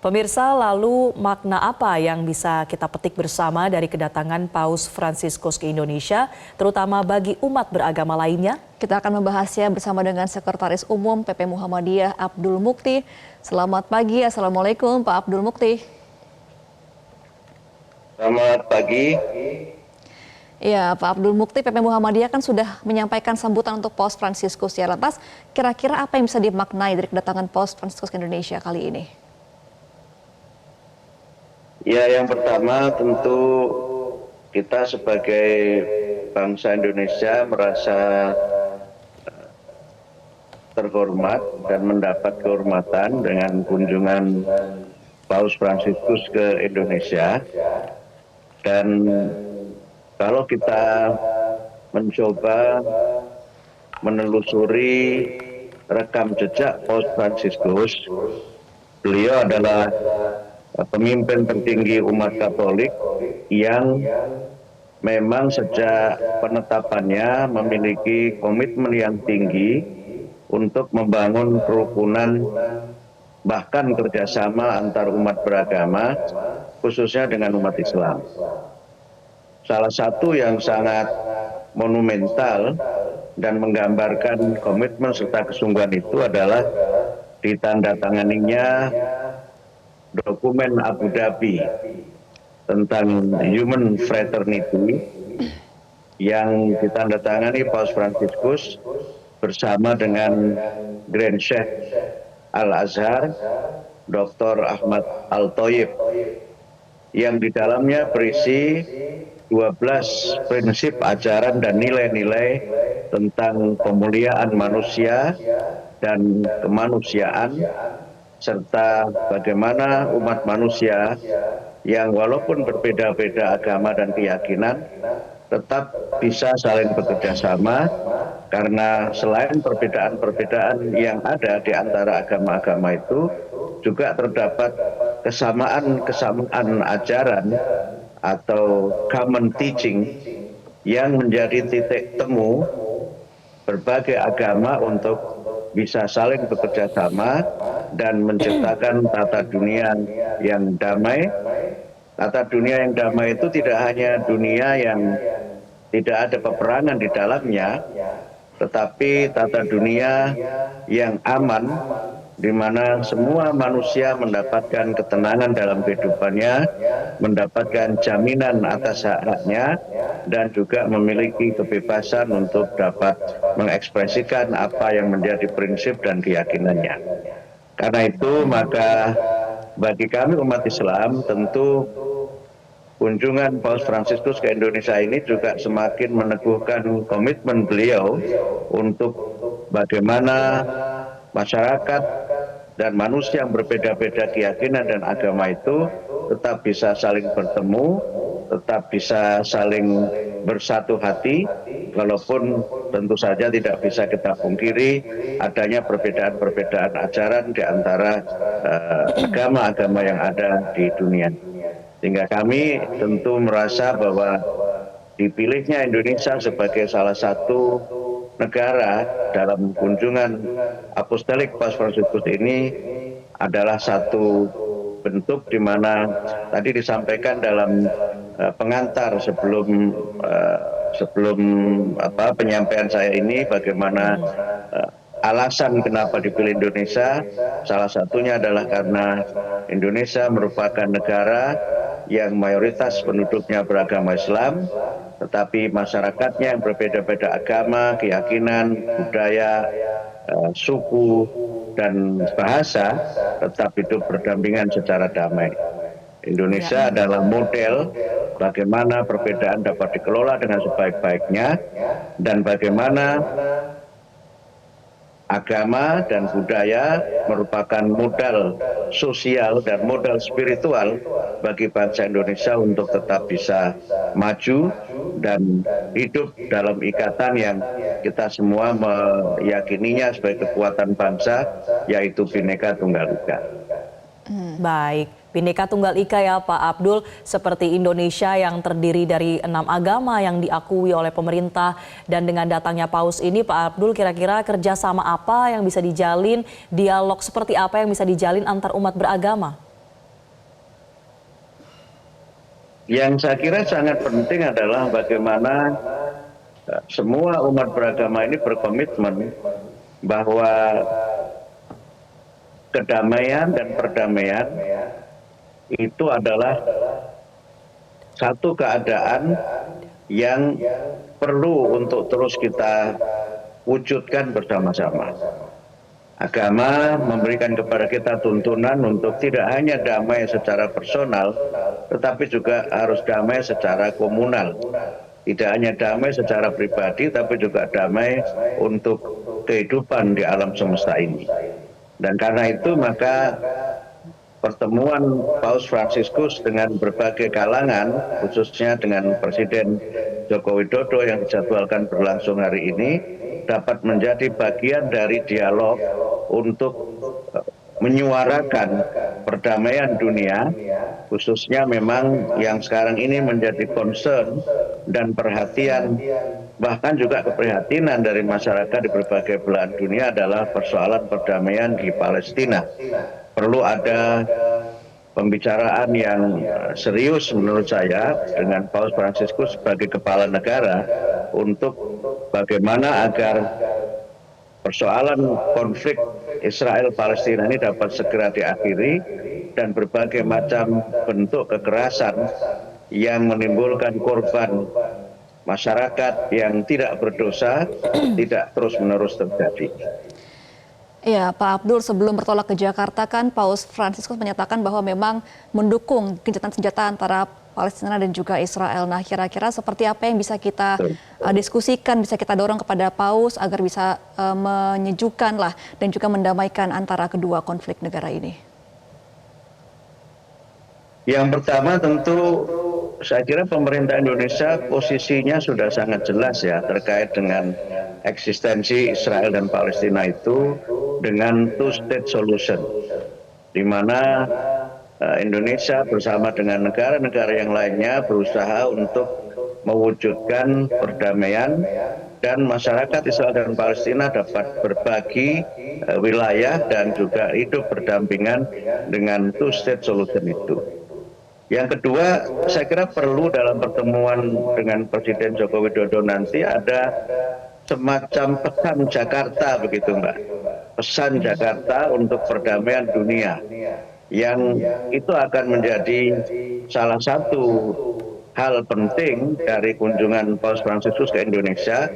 Pemirsa, lalu makna apa yang bisa kita petik bersama dari kedatangan Paus Fransiskus ke Indonesia, terutama bagi umat beragama lainnya? Kita akan membahasnya bersama dengan Sekretaris Umum PP Muhammadiyah Abdul Mukti. Selamat pagi, Assalamualaikum Pak Abdul Mukti. Selamat pagi. Ya, Pak Abdul Mukti, PP Muhammadiyah kan sudah menyampaikan sambutan untuk Paus Fransiskus. Ya, lantas kira-kira apa yang bisa dimaknai dari kedatangan Paus Fransiskus ke Indonesia kali ini? Ya, yang pertama tentu kita sebagai bangsa Indonesia merasa terhormat dan mendapat kehormatan dengan kunjungan Paus Fransiskus ke Indonesia. Dan kalau kita mencoba menelusuri rekam jejak Paus Fransiskus, beliau adalah pemimpin tertinggi umat Katolik yang memang sejak penetapannya memiliki komitmen yang tinggi untuk membangun kerukunan bahkan kerjasama antar umat beragama, khususnya dengan umat Islam. Salah satu yang sangat monumental dan menggambarkan komitmen serta kesungguhan itu adalah ditandatanganinya dokumen Abu Dhabi tentang Human Fraternity yang ditandatangani Paus Fransiskus bersama dengan Grand Sheikh Al-Azhar, Dr. Ahmad Al-Thayyib, yang di dalamnya berisi 12 prinsip ajaran dan nilai-nilai tentang pemuliaan manusia dan kemanusiaan, serta bagaimana umat manusia yang walaupun berbeda-beda agama dan keyakinan tetap bisa saling bekerja sama, karena selain perbedaan-perbedaan yang ada di antara agama-agama itu juga terdapat kesamaan ajaran atau common teaching yang menjadi titik temu berbagai agama untuk bisa saling bekerja sama dan menciptakan tata dunia yang damai. Tata dunia yang damai itu tidak hanya dunia yang tidak ada peperangan di dalamnya, tetapi tata dunia yang aman, di mana semua manusia mendapatkan ketenangan dalam kehidupannya, mendapatkan jaminan atas hak-haknya, dan juga memiliki kebebasan untuk dapat mengekspresikan apa yang menjadi prinsip dan keyakinannya. Karena itu, maka bagi kami umat Islam, tentu kunjungan Paus Fransiskus ke Indonesia ini juga semakin meneguhkan komitmen beliau untuk bagaimana masyarakat dan manusia yang berbeda-beda keyakinan dan agama itu tetap bisa saling bertemu, tetap bisa saling bersatu hati, walaupun tentu saja tidak bisa kita pungkiri adanya perbedaan-perbedaan ajaran di antara agama-agama yang ada di dunia. Sehingga kami tentu merasa bahwa dipilihnya Indonesia sebagai salah satu negara dalam kunjungan apostolik Paus Fransiskus ini adalah satu bentuk di mana tadi disampaikan dalam pengantar sebelum penyampaian saya ini, bagaimana alasan kenapa dipilih Indonesia. Salah satunya adalah karena Indonesia merupakan negara yang mayoritas penduduknya beragama Islam, tetapi masyarakatnya yang berbeda-beda agama, keyakinan, budaya, suku, dan bahasa tetap hidup berdampingan secara damai. Indonesia adalah model bagaimana perbedaan dapat dikelola dengan sebaik-baiknya, dan bagaimana agama dan budaya merupakan modal sosial dan modal spiritual bagi bangsa Indonesia untuk tetap bisa maju dan hidup dalam ikatan yang kita semua meyakininya sebagai kekuatan bangsa, yaitu Bhinneka Tunggal Ika. Baik, Bhinneka Tunggal Ika ya Pak Abdul, seperti Indonesia yang terdiri dari 6 agama yang diakui oleh pemerintah, dan dengan datangnya Paus ini Pak Abdul, kira-kira kerjasama apa yang bisa dijalin, dialog seperti apa yang bisa dijalin antar umat beragama? Yang saya kira sangat penting adalah bagaimana semua umat beragama ini berkomitmen bahwa kedamaian dan perdamaian itu adalah satu keadaan yang perlu untuk terus kita wujudkan bersama-sama. Agama memberikan kepada kita tuntunan untuk tidak hanya damai secara personal, tetapi juga harus damai secara komunal. Tidak hanya damai secara pribadi, tapi juga damai untuk kehidupan di alam semesta ini. Dan karena itu maka pertemuan Paus Fransiskus dengan berbagai kalangan, khususnya dengan Presiden Joko Widodo yang dijadwalkan berlangsung hari ini, dapat menjadi bagian dari dialog untuk menyuarakan perdamaian dunia, khususnya memang yang sekarang ini menjadi concern dan perhatian, bahkan juga keprihatinan dari masyarakat di berbagai belahan dunia adalah persoalan perdamaian di Palestina. Perlu ada pembicaraan yang serius menurut saya dengan Paus Fransiskus sebagai kepala negara untuk bagaimana agar persoalan konflik Israel-Palestina ini dapat segera diakhiri dan berbagai macam bentuk kekerasan yang menimbulkan korban masyarakat yang tidak berdosa tidak terus-menerus terjadi. Ya, Pak Abdul, sebelum bertolak ke Jakarta kan Paus Fransiskus menyatakan bahwa memang mendukung gencatan senjata antara Palestina dan juga Israel. Nah, kira-kira seperti apa yang bisa kita diskusikan, bisa kita dorong kepada Paus agar bisa menyejukkan lah dan juga mendamaikan antara kedua konflik negara ini? Yang pertama tentu saya kira pemerintah Indonesia posisinya sudah sangat jelas ya terkait dengan eksistensi Israel dan Palestina itu dengan two-state solution, di mana Indonesia bersama dengan negara-negara yang lainnya berusaha untuk mewujudkan perdamaian dan masyarakat Israel dan Palestina dapat berbagi wilayah dan juga hidup berdampingan dengan two-state solution itu. Yang kedua, saya kira perlu dalam pertemuan dengan Presiden Joko Widodo nanti ada semacam pesan Jakarta begitu Mbak. Pesan Jakarta untuk perdamaian dunia yang itu akan menjadi salah satu hal penting dari kunjungan Paus Fransiskus ke Indonesia.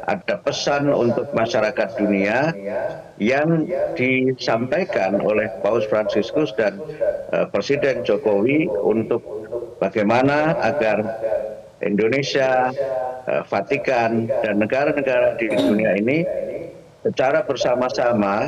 Ada pesan untuk masyarakat dunia yang disampaikan oleh Paus Fransiskus dan Presiden Jokowi untuk bagaimana agar Indonesia, Vatikan, dan negara-negara di dunia ini secara bersama-sama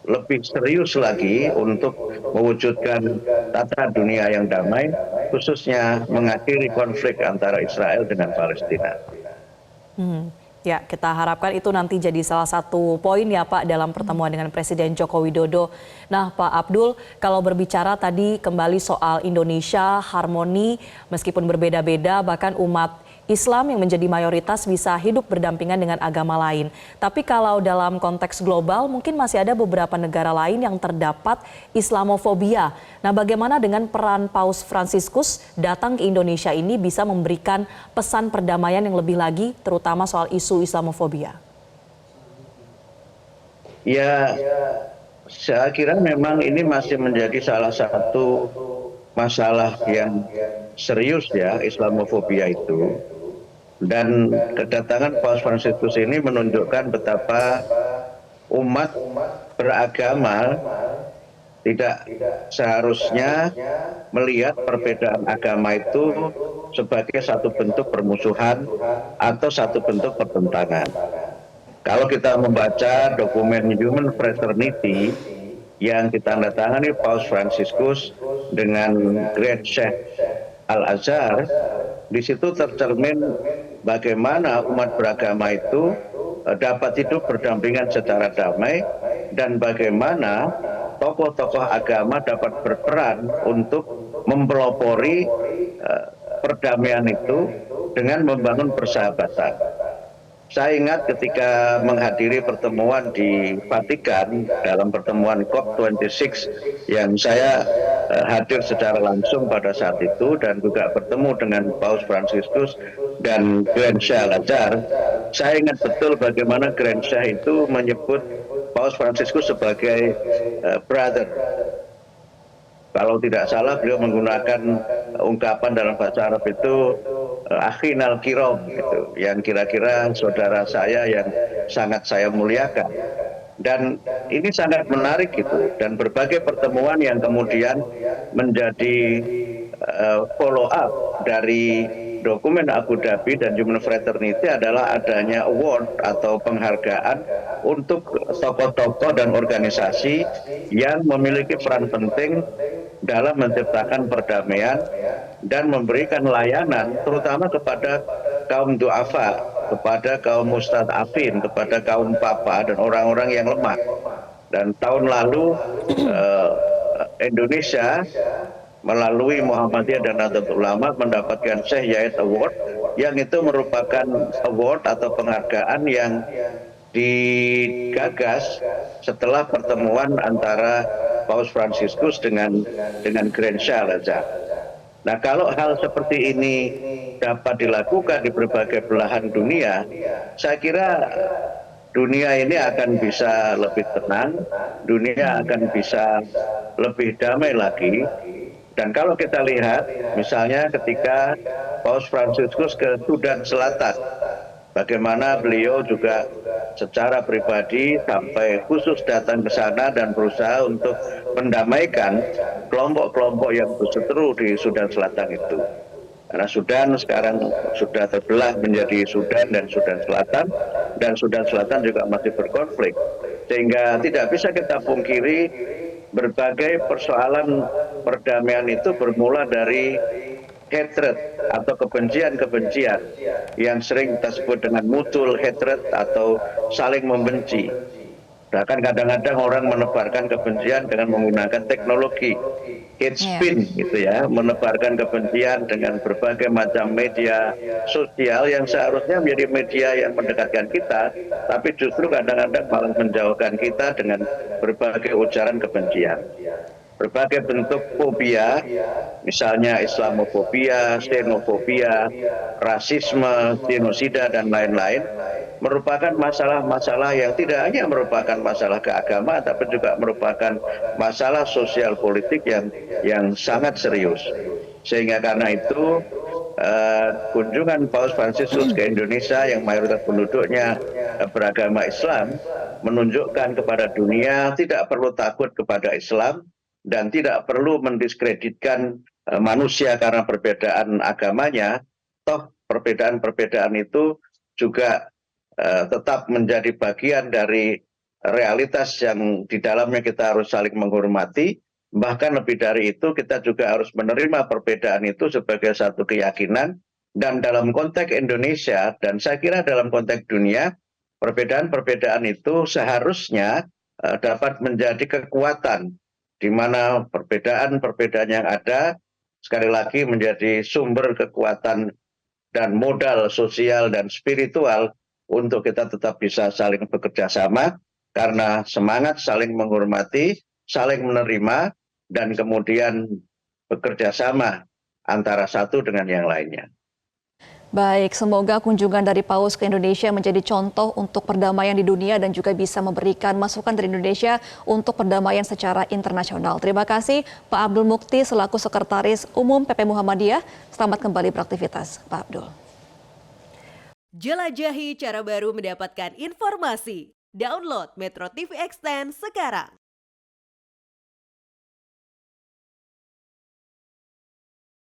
lebih serius lagi untuk mewujudkan tata dunia yang damai, khususnya mengakhiri konflik antara Israel dengan Palestina. Ya, kita harapkan itu nanti jadi salah satu poin ya Pak dalam pertemuan dengan Presiden Joko Widodo. Nah Pak Abdul, kalau berbicara tadi kembali soal Indonesia, harmoni meskipun berbeda-beda, bahkan umat Islam yang menjadi mayoritas bisa hidup berdampingan dengan agama lain. Tapi kalau dalam konteks global mungkin masih ada beberapa negara lain yang terdapat Islamofobia. Nah bagaimana dengan peran Paus Fransiskus datang ke Indonesia ini bisa memberikan pesan perdamaian yang lebih lagi terutama soal isu Islamofobia? Ya, saya kira memang ini masih menjadi salah satu masalah yang serius ya, Islamofobia itu. Dan kedatangan Paus Fransiskus ini menunjukkan betapa umat beragama tidak seharusnya melihat perbedaan agama itu sebagai satu bentuk permusuhan atau satu bentuk pertentangan. Kalau kita membaca dokumen Human Fraternity yang ditandatangani Paus Fransiskus dengan Grand Sheikh Al-Azhar, di situ tercermin bagaimana umat beragama itu dapat hidup berdampingan secara damai dan bagaimana tokoh-tokoh agama dapat berperan untuk mempelopori perdamaian itu dengan membangun persahabatan. Saya ingat ketika menghadiri pertemuan di Vatikan dalam pertemuan COP26 yang saya hadir secara langsung pada saat itu dan juga bertemu dengan Paus Fransiskus dan Grand Shah Al-Azhar. Saya ingat betul bagaimana Grand Shah itu menyebut Paus Fransiskus sebagai brother. Kalau tidak salah beliau menggunakan ungkapan dalam bahasa Arab itu akhinal kiram, gitu, yang kira-kira saudara saya yang sangat saya muliakan. Dan ini sangat menarik gitu, dan berbagai pertemuan yang kemudian menjadi follow up dari dokumen Abu Dhabi dan Human Fraternity adalah adanya award atau penghargaan untuk tokoh-tokoh dan organisasi yang memiliki peran penting dalam menciptakan perdamaian dan memberikan layanan terutama kepada kaum du'afa, kepada kaum mustad'afin, kepada kaum papa dan orang-orang yang lemah. Dan tahun lalu Indonesia melalui Muhammadiyah dan Nahdlatul Ulama mendapatkan Syekh Zayed Award, yang itu merupakan award atau penghargaan yang digagas setelah pertemuan antara Paus Fransiskus dengan Grand Shah Al-Azhar. Nah, kalau hal seperti ini dapat dilakukan di berbagai belahan dunia, saya kira dunia ini akan bisa lebih tenang, dunia akan bisa lebih damai lagi. Dan kalau kita lihat, misalnya ketika Paus Fransiskus ke Sudan Selatan, bagaimana beliau juga secara pribadi sampai khusus datang ke sana dan berusaha untuk mendamaikan kelompok-kelompok yang berseteru di Sudan Selatan itu. Karena Sudan sekarang sudah terbelah menjadi Sudan dan Sudan Selatan, dan Sudan Selatan juga masih berkonflik. Sehingga tidak bisa kita pungkiri berbagai persoalan perdamaian itu bermula dari hatred atau kebencian-kebencian yang sering kita sebut dengan mutual hatred atau saling membenci. Bahkan kadang-kadang orang menebarkan kebencian dengan menggunakan teknologi hate spin, gitu ya, menebarkan kebencian dengan berbagai macam media sosial yang seharusnya menjadi media yang mendekatkan kita, tapi justru kadang-kadang malah menjauhkan kita dengan berbagai ujaran kebencian. Berbagai bentuk fobia, misalnya Islamofobia, xenofobia, rasisme, genosida, dan lain-lain, merupakan masalah-masalah yang tidak hanya merupakan masalah keagamaan, tapi juga merupakan masalah sosial politik yang sangat serius. Sehingga karena itu, kunjungan Paus Fransiskus ke Indonesia yang mayoritas penduduknya beragama Islam menunjukkan kepada dunia tidak perlu takut kepada Islam dan tidak perlu mendiskreditkan manusia karena perbedaan agamanya. Toh perbedaan-perbedaan itu juga tetap menjadi bagian dari realitas yang di dalamnya kita harus saling menghormati. Bahkan lebih dari itu, kita juga harus menerima perbedaan itu sebagai satu keyakinan. Dan dalam konteks Indonesia, dan saya kira dalam konteks dunia, perbedaan-perbedaan itu seharusnya dapat menjadi kekuatan, di mana perbedaan-perbedaan yang ada sekali lagi menjadi sumber kekuatan dan modal sosial dan spiritual untuk kita tetap bisa saling bekerja sama, karena semangat saling menghormati, saling menerima, dan kemudian bekerja sama antara satu dengan yang lainnya. Baik, semoga kunjungan dari Paus ke Indonesia menjadi contoh untuk perdamaian di dunia dan juga bisa memberikan masukan dari Indonesia untuk perdamaian secara internasional. Terima kasih Pak Abdul Mukti selaku Sekretaris Umum PP Muhammadiyah. Selamat kembali beraktivitas, Pak Abdul. Jelajahi cara baru mendapatkan informasi. Download Metro TV Extend sekarang.